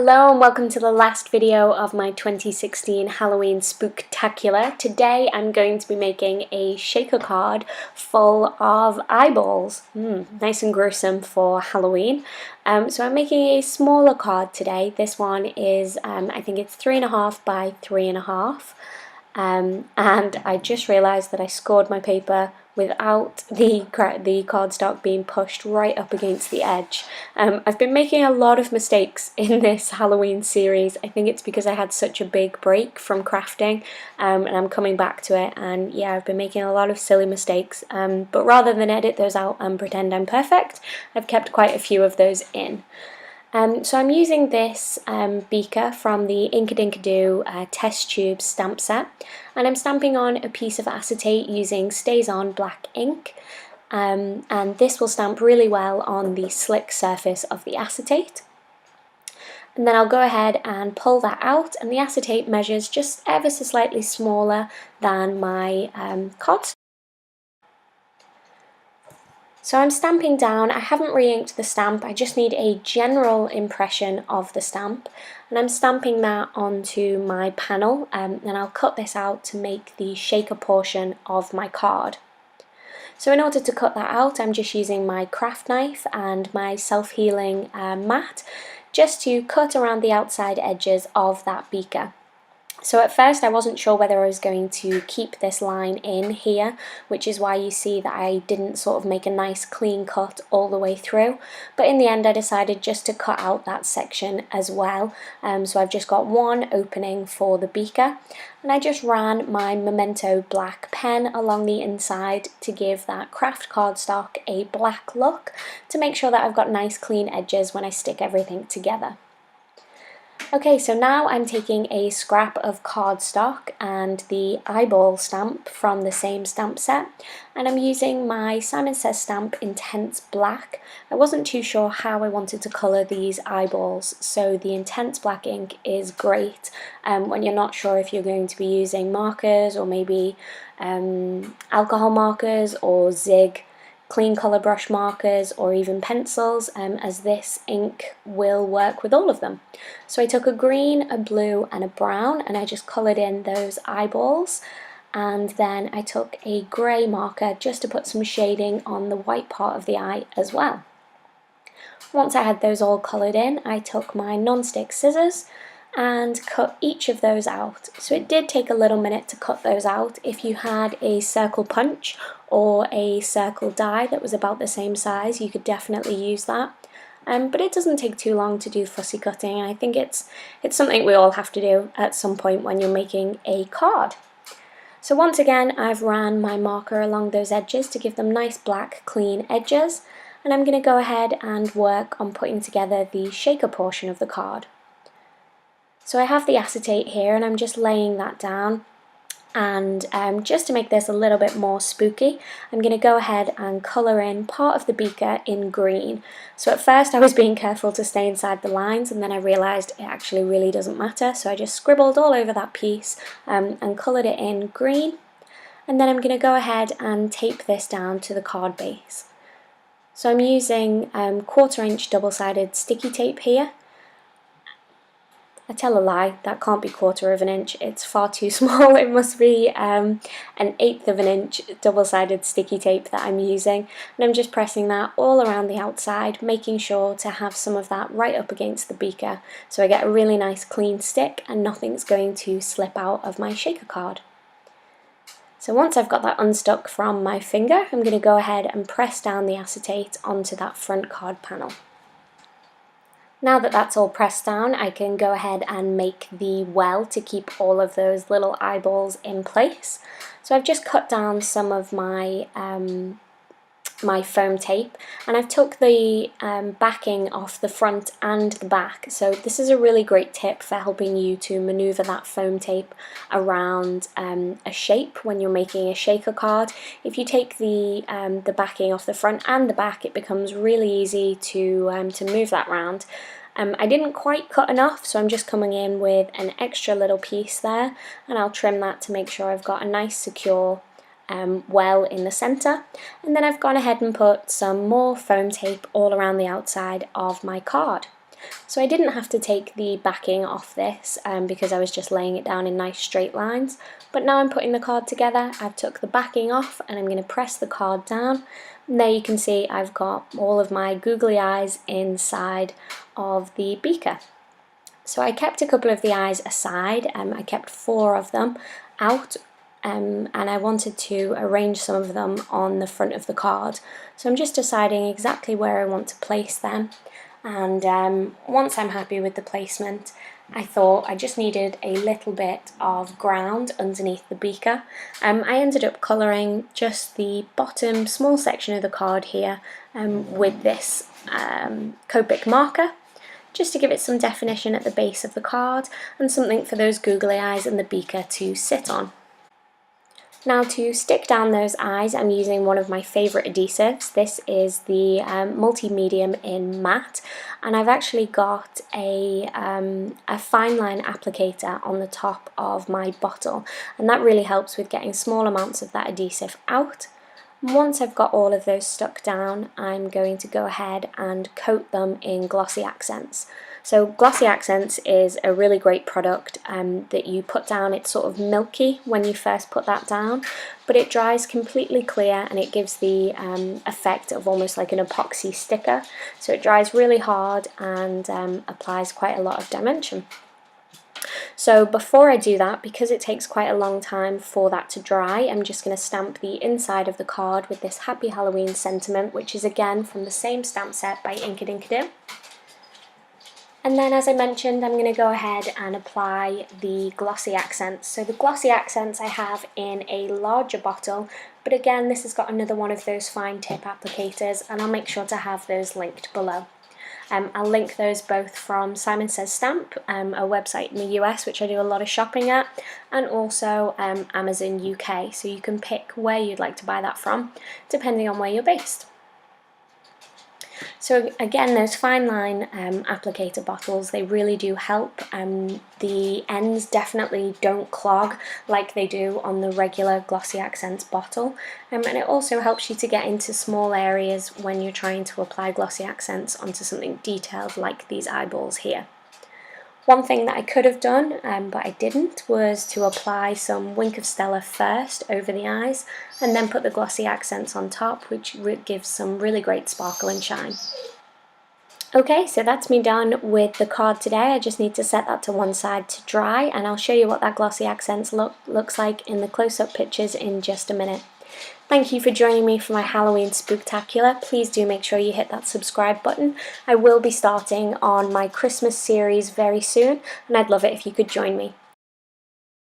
Hello and welcome to the last video of my 2016 Halloween Spooktacular. Today I'm going to be making a shaker card full of eyeballs. Nice and gruesome for Halloween. So I'm making a smaller card today. This one is, I think it's 3.5 by 3.5. And I just realised that I scored my paper without the cardstock being pushed right up against the edge. I've been making a lot of mistakes in this Halloween series. I think it's because I had such a big break from crafting, and I'm coming back to it, and yeah, I've been making a lot of silly mistakes, but rather than edit those out and pretend I'm perfect, I've kept quite a few of those in. So I'm using this beaker from the Inkadinkado test tube stamp set, and I'm stamping on a piece of acetate using Stays On black ink, and this will stamp really well on the slick surface of the acetate. And then I'll go ahead and pull that out, and the acetate measures just ever so slightly smaller than my card. So I'm stamping down. I haven't re-inked the stamp, I just need a general impression of the stamp, and I'm stamping that onto my panel, and I'll cut this out to make the shaker portion of my card. So in order to cut that out, I'm just using my craft knife and my self-healing mat just to cut around the outside edges of that beaker. So at first I wasn't sure whether I was going to keep this line in here, which is why you see that I didn't sort of make a nice clean cut all the way through, but in the end I decided just to cut out that section as well. So I've just got one opening for the beaker, and I just ran my Memento black pen along the inside to give that craft cardstock a black look, to make sure that I've got nice clean edges when I stick everything together. Okay, so now I'm taking a scrap of cardstock and the eyeball stamp from the same stamp set, and I'm using my Simon Says Stamp Intense Black. I wasn't too sure how I wanted to colour these eyeballs, so the Intense Black ink is great when you're not sure if you're going to be using markers or maybe alcohol markers or zig clean colour brush markers or even pencils, as this ink will work with all of them. So I took a green, a blue and a brown, and I just coloured in those eyeballs, and then I took a grey marker just to put some shading on the white part of the eye as well. Once I had those all coloured in, I took my non-stick scissors and cut each of those out. So it did take a little minute to cut those out. If you had a circle punch or a circle die that was about the same size, you could definitely use that. But it doesn't take too long to do fussy cutting, and I think it's something we all have to do at some point when you're making a card. So once again, I've ran my marker along those edges to give them nice black clean edges, and I'm going to go ahead and work on putting together the shaker portion of the card. So I have the acetate here, and I'm just laying that down, and just to make this a little bit more spooky, I'm going to go ahead and colour in part of the beaker in green. So at first I was being careful to stay inside the lines, and then I realised it actually really doesn't matter, so I just scribbled all over that piece and coloured it in green, and then I'm going to go ahead and tape this down to the card base. So I'm using 1/4 inch double-sided sticky tape here. I tell a lie, that can't be 1/4 of an inch, it's far too small. It must be 1/8 of an inch double-sided sticky tape that I'm using, and I'm just pressing that all around the outside, making sure to have some of that right up against the beaker so I get a really nice clean stick and nothing's going to slip out of my shaker card. So once I've got that unstuck from my finger, I'm going to go ahead and press down the acetate onto that front card panel. Now that that's all pressed down, I can go ahead and make the well to keep all of those little eyeballs in place. So I've just cut down some of my my foam tape, and I've took the backing off the front and the back. So this is a really great tip for helping you to maneuver that foam tape around a shape when you're making a shaker card. If you take the backing off the front and the back, it becomes really easy to move that around. I didn't quite cut enough, so I'm just coming in with an extra little piece there, and I'll trim that to make sure I've got a nice secure well in the centre, and then I've gone ahead and put some more foam tape all around the outside of my card. So I didn't have to take the backing off this because I was just laying it down in nice straight lines. But now I'm putting the card together, I've took the backing off and I'm going to press the card down. And there you can see I've got all of my googly eyes inside of the beaker. So I kept a couple of the eyes aside, I kept 4 of them out, and I wanted to arrange some of them on the front of the card. So I'm just deciding exactly where I want to place them, and once I'm happy with the placement, I thought I just needed a little bit of ground underneath the beaker. I ended up colouring just the bottom small section of the card here with this Copic marker, just to give it some definition at the base of the card and something for those googly eyes and the beaker to sit on. Now to stick down those eyes, I'm using one of my favourite adhesives. This is the multi-medium in matte, and I've actually got a fine line applicator on the top of my bottle, and that really helps with getting small amounts of that adhesive out. Once I've got all of those stuck down, I'm going to go ahead and coat them in glossy accents. So glossy accents is a really great product that you put down. It's sort of milky when you first put that down, but it dries completely clear and it gives the effect of almost like an epoxy sticker. So it dries really hard and applies quite a lot of dimension. So before I do that, because it takes quite a long time for that to dry, I'm just going to stamp the inside of the card with this Happy Halloween sentiment, which is again from the same stamp set by Inkadinkado. And then, as I mentioned, I'm going to go ahead and apply the glossy accents. So the glossy accents I have in a larger bottle, but again this has got another one of those fine tip applicators, and I'll make sure to have those linked below. I'll link those both from Simon Says Stamp, a website in the US which I do a lot of shopping at, and also Amazon UK, so you can pick where you'd like to buy that from, depending on where you're based. So again, those fine line applicator bottles, they really do help. The ends definitely don't clog like they do on the regular Glossy Accents bottle, and it also helps you to get into small areas when you're trying to apply glossy accents onto something detailed like these eyeballs here. One thing that I could have done, but I didn't, was to apply some Wink of Stella first over the eyes and then put the glossy accents on top, which gives some really great sparkle and shine. Okay, so that's me done with the card today. I just need to set that to one side to dry, and I'll show you what that glossy accents looks like in the close-up pictures in just a minute. Thank you for joining me for my Halloween Spooktacular. Please do make sure you hit that subscribe button. I will be starting on my Christmas series very soon, and I'd love it if you could join me.